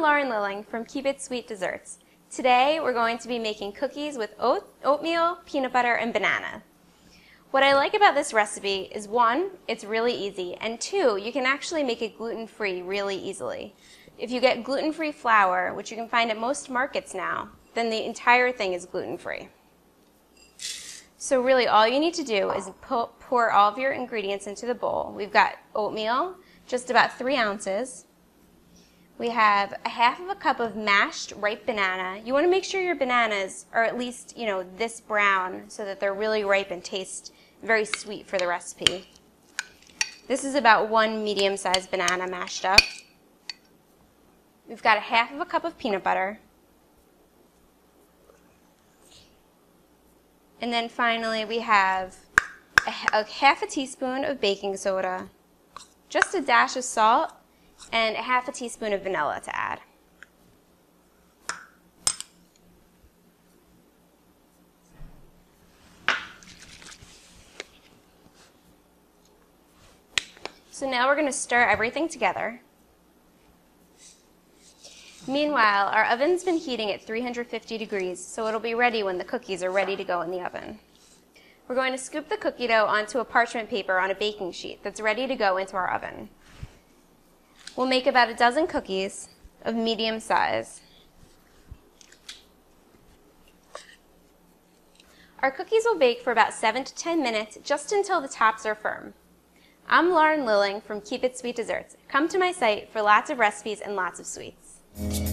I'm Lauren Lilling from Keep It Sweet Desserts. Today we're going to be making cookies with oatmeal, peanut butter, and banana. What I like about this recipe is one, it's really easy, and two, you can actually make it gluten-free really easily. If you get gluten-free flour, which you can find at most markets now, then the entire thing is gluten-free. So really all you need to do is pour all of your ingredients into the bowl. We've got oatmeal, just about 3 ounces. We have a half of a cup of mashed ripe banana. You want to make sure your bananas are at least, this brown so that they're really ripe and taste very sweet for the recipe. This is about 1 medium-sized banana mashed up. We've got a half of a cup of peanut butter. And then finally we have a half a teaspoon of baking soda, just a dash of salt, and a half a teaspoon of vanilla to add. So now we're going to stir everything together. Meanwhile, our oven's been heating at 350 degrees, so it'll be ready when the cookies are ready to go in the oven. We're going to scoop the cookie dough onto a parchment paper on a baking sheet that's ready to go into our oven. We'll make about a dozen cookies of medium size. Our cookies will bake for about 7 to 10 minutes, just until the tops are firm. I'm Lauren Lilling from Keep It Sweet Desserts. Come to my site for lots of recipes and lots of sweets.